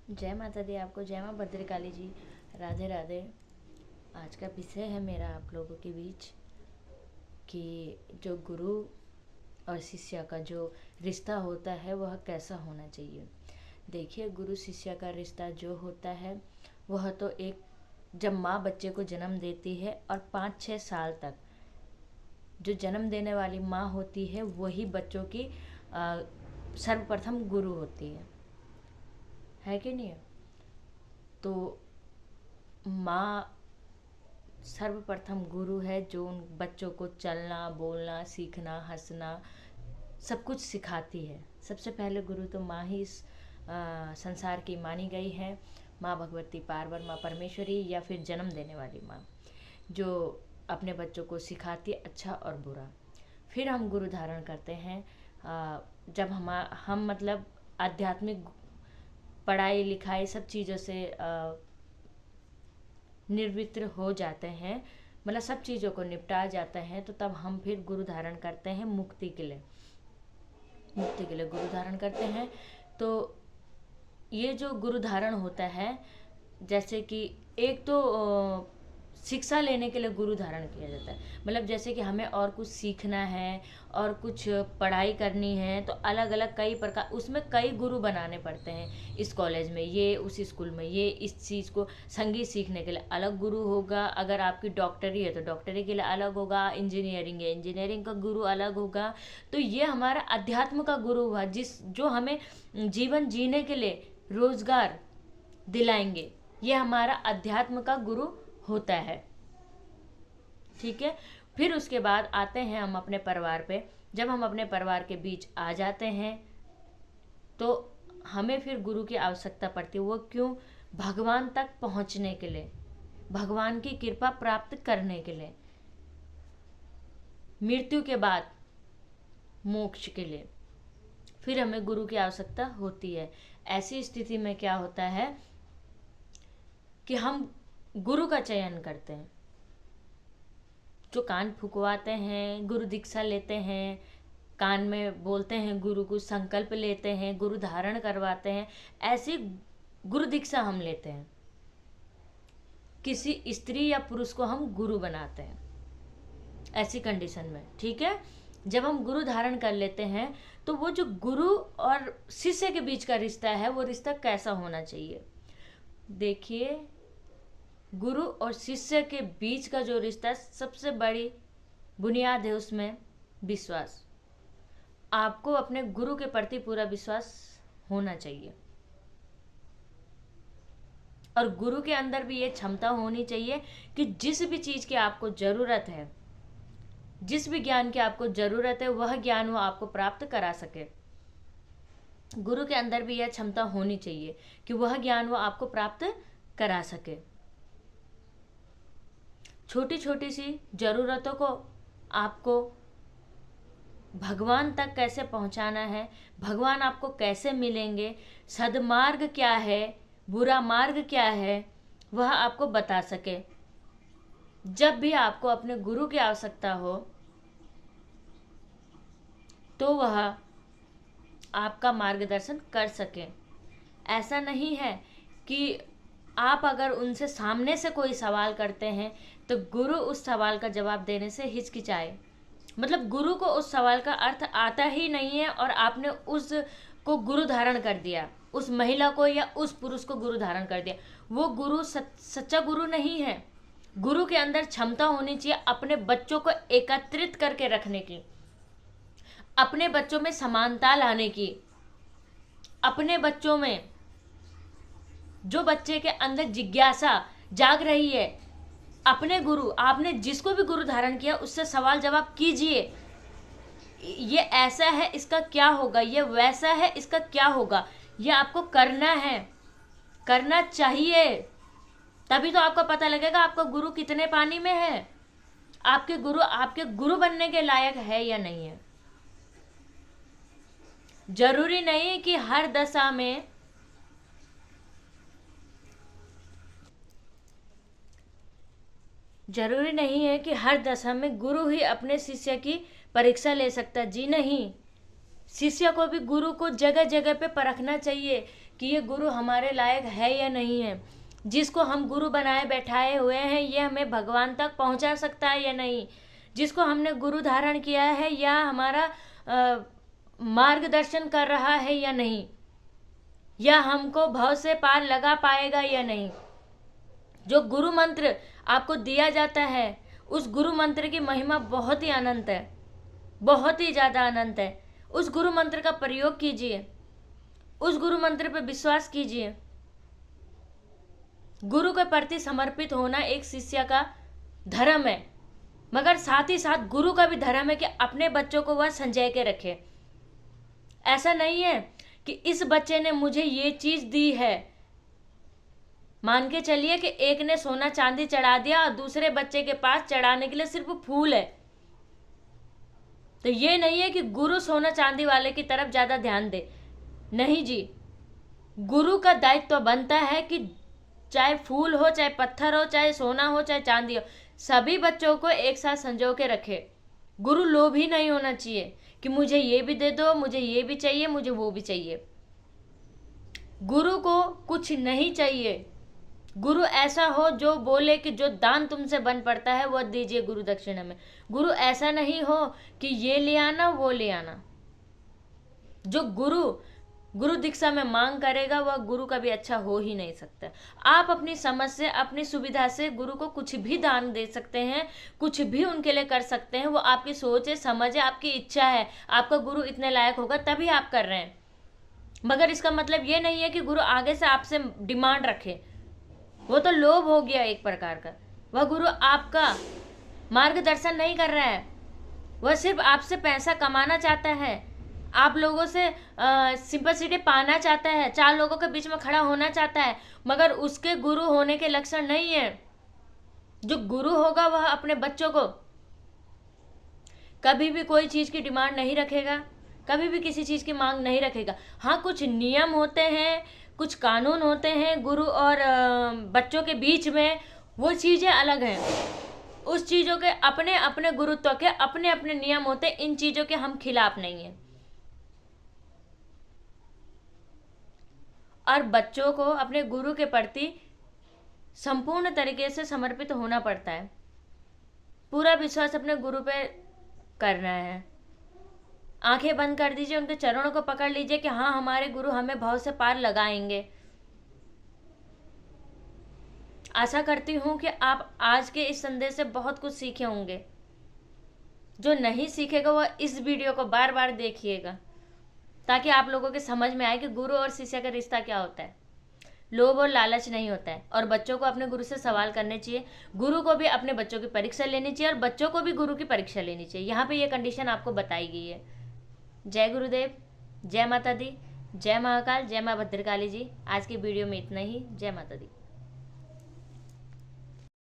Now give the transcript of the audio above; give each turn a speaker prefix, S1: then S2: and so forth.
S1: जय माता दी। आपको जय माँ भद्रकाली जी। राधे राधे। आज का विषय है मेरा आप लोगों के बीच कि जो गुरु और शिष्य का जो रिश्ता होता है वह कैसा होना चाहिए। देखिए, गुरु शिष्य का रिश्ता जो होता है वह तो एक, जब माँ बच्चे को जन्म देती है और 5-6 साल तक जो जन्म देने वाली माँ होती है वही बच्चों की सर्वप्रथम गुरु होती है कि नहीं है। तो माँ सर्वप्रथम गुरु है जो उन बच्चों को चलना, बोलना, सीखना, हंसना सब कुछ सिखाती है। सबसे पहले गुरु तो माँ ही इस संसार की मानी गई है। माँ भगवती, पार्वती, माँ परमेश्वरी या फिर जन्म देने वाली माँ, जो अपने बच्चों को सिखाती है अच्छा और बुरा। फिर हम गुरु धारण करते हैं जब हम मतलब आध्यात्मिक पढ़ाई लिखाई सब चीज़ों से निर्वित्र हो जाते हैं, मतलब सब चीज़ों को निपटा जाते हैं, तो तब हम फिर गुरु धारण करते हैं मुक्ति के लिए। मुक्ति के लिए गुरु धारण करते हैं। तो ये जो गुरु धारण होता है, जैसे कि एक तो शिक्षा लेने के लिए गुरु धारण किया जाता है। मतलब जैसे कि हमें और कुछ सीखना है और कुछ पढ़ाई करनी है तो अलग अलग कई प्रकार, उसमें कई गुरु बनाने पड़ते हैं। इस कॉलेज में ये, उस स्कूल में ये, इस चीज़ को संगीत सीखने के लिए अलग गुरु होगा, अगर आपकी डॉक्टरी है तो डॉक्टरी के लिए अलग होगा, इंजीनियरिंग है इंजीनियरिंग का गुरु अलग होगा। तो ये हमारा अध्यात्म का गुरु हुआ, जो हमें जीवन जीने के लिए रोजगार दिलाएंगे। ये हमारा अध्यात्म का गुरु होता है। ठीक है। फिर उसके बाद आते हैं हम अपने परिवार पे। जब हम अपने परिवार के बीच आ जाते हैं तो हमें फिर गुरु की आवश्यकता पड़ती है। वो क्यों? भगवान तक पहुंचने के लिए, भगवान की कृपा प्राप्त करने के लिए, मृत्यु के बाद मोक्ष के लिए फिर हमें गुरु की आवश्यकता होती है। ऐसी स्थिति में क्या होता है कि हम गुरु का चयन करते हैं, जो कान फुकवाते हैं, गुरु दीक्षा लेते हैं, कान में बोलते हैं, गुरु को संकल्प लेते हैं, गुरु धारण करवाते हैं। ऐसी गुरु दीक्षा हम लेते हैं। किसी स्त्री या पुरुष को हम गुरु बनाते हैं ऐसी कंडीशन में। ठीक है। जब हम गुरु धारण कर लेते हैं तो वो जो गुरु और शिष्य के बीच का रिश्ता है वो रिश्ता कैसा होना चाहिए। देखिए, गुरु और शिष्य के बीच का जो रिश्ता है, सबसे बड़ी बुनियाद है उसमें विश्वास। आपको अपने गुरु के प्रति पूरा विश्वास होना चाहिए और गुरु के अंदर भी ये क्षमता होनी चाहिए कि जिस भी चीज़ की आपको ज़रूरत है, जिस भी ज्ञान की आपको ज़रूरत है, वह ज्ञान वो आपको प्राप्त करा सके। गुरु के अंदर भी यह क्षमता होनी चाहिए कि वह ज्ञान वो आपको प्राप्त करा सके। छोटी छोटी सी ज़रूरतों को आपको भगवान तक कैसे पहुंचाना है, भगवान आपको कैसे मिलेंगे, सद्मार्ग क्या है, बुरा मार्ग क्या है, वह आपको बता सके। जब भी आपको अपने गुरु की आवश्यकता हो तो वह आपका मार्गदर्शन कर सके। ऐसा नहीं है कि आप अगर उनसे सामने से कोई सवाल करते हैं तो गुरु उस सवाल का जवाब देने से हिचकिचाए। मतलब गुरु को उस सवाल का अर्थ आता ही नहीं है और आपने उसको गुरु धारण कर दिया, उस महिला को या उस पुरुष को गुरु धारण कर दिया। वो गुरु सच्चा गुरु नहीं है। गुरु के अंदर क्षमता होनी चाहिए अपने बच्चों को एकत्रित करके रखने की, अपने बच्चों में समानता लाने की, अपने बच्चों में जो बच्चे के अंदर जिज्ञासा जाग रही है, अपने गुरु, आपने जिसको भी गुरु धारण किया उससे सवाल जवाब कीजिए। ये ऐसा है इसका क्या होगा, ये वैसा है इसका क्या होगा, ये आपको करना है, करना चाहिए। तभी तो आपको पता लगेगा आपका गुरु कितने पानी में है, आपके गुरु बनने के लायक है या नहीं है। जरूरी नहीं कि हर दशा में जरूरी नहीं है कि हर दशा में गुरु ही अपने शिष्य की परीक्षा ले सकता। जी नहीं, शिष्य को भी गुरु को जगह जगह पे परखना चाहिए कि ये गुरु हमारे लायक है या नहीं है, जिसको हम गुरु बनाए बैठाए हुए हैं ये हमें भगवान तक पहुंचा सकता है या नहीं, जिसको हमने गुरु धारण किया है या हमारा मार्गदर्शन कर रहा है या नहीं, या हमको भव से पार लगा पाएगा या नहीं। जो गुरु मंत्र आपको दिया जाता है उस गुरु मंत्र की महिमा बहुत ही अनंत है, बहुत ही ज़्यादा अनंत है। उस गुरु मंत्र का प्रयोग कीजिए, उस गुरु मंत्र पर विश्वास कीजिए। गुरु के प्रति समर्पित होना एक शिष्य का धर्म है, मगर साथ ही साथ गुरु का भी धर्म है कि अपने बच्चों को वह संजय के रखे। ऐसा नहीं है कि इस बच्चे ने मुझे ये चीज दी है, मान के चलिए कि एक ने सोना चांदी चढ़ा दिया और दूसरे बच्चे के पास चढ़ाने के लिए सिर्फ फूल है, तो ये नहीं है कि गुरु सोना चांदी वाले की तरफ ज्यादा ध्यान दे। नहीं जी, गुरु का दायित्व तो बनता है कि चाहे फूल हो, चाहे पत्थर हो, चाहे सोना हो, चाहे चांदी हो, सभी बच्चों को एक साथ संजो के रखे। गुरु लोभी नहीं होना चाहिए कि मुझे ये भी दे दो, मुझे ये भी चाहिए, मुझे वो भी चाहिए। गुरु को कुछ नहीं चाहिए। गुरु ऐसा हो जो बोले कि जो दान तुमसे बन पड़ता है वह दीजिए गुरु दक्षिणा में। गुरु ऐसा नहीं हो कि ये ले आना वो ले आना। जो गुरु दीक्षा में मांग करेगा वह गुरु का भी अच्छा हो ही नहीं सकता। आप अपनी समझ से, अपनी सुविधा से गुरु को कुछ भी दान दे सकते हैं, कुछ भी उनके लिए कर सकते हैं। वो आपकी सोच है, समझ है, आपकी इच्छा है। आपका गुरु इतने लायक होगा तभी आप कर रहे हैं, मगर इसका मतलब ये नहीं है कि गुरु आगे से आपसे डिमांड रखे। वो तो लोभ हो गया एक प्रकार का। वह गुरु आपका मार्गदर्शन नहीं कर रहा है, वह सिर्फ आपसे पैसा कमाना चाहता है, आप लोगों से सिंपैथी पाना चाहता है, 4 लोगों के बीच में खड़ा होना चाहता है, मगर उसके गुरु होने के लक्षण नहीं है। जो गुरु होगा वह अपने बच्चों को कभी भी कोई चीज की डिमांड नहीं रखेगा, कभी भी किसी चीज की मांग नहीं रखेगा। हाँ, कुछ नियम होते हैं, कुछ कानून होते हैं गुरु और बच्चों के बीच में, वो चीजें अलग हैं। उस चीजों के अपने अपने गुरुत्व के अपने अपने नियम होते हैं, इन चीजों के हम खिलाफ नहीं है। और बच्चों को अपने गुरु के प्रति संपूर्ण तरीके से समर्पित होना पड़ता है। पूरा विश्वास अपने गुरु पे करना है। आंखें बंद कर दीजिए, उनके चरणों को पकड़ लीजिए कि हाँ, हमारे गुरु हमें भव से पार लगाएंगे। आशा करती हूँ कि आप आज के इस संदेश से बहुत कुछ सीखे होंगे। जो नहीं सीखेगा वह इस वीडियो को बार बार देखिएगा, ताकि आप लोगों के समझ में आए कि गुरु और शिष्य का रिश्ता क्या होता है। लोभ और लालच नहीं होता है। और बच्चों को अपने गुरु से सवाल करने चाहिए, गुरु को भी अपने बच्चों की परीक्षा लेनी चाहिए और बच्चों को भी गुरु की परीक्षा लेनी चाहिए। यहाँ पे ये कंडीशन आपको बताई गई है। जय गुरुदेव, जय माता दी, जय महाकाल, जय माँ भद्रकाली जी। आज की वीडियो में इतना ही। जय माता दी।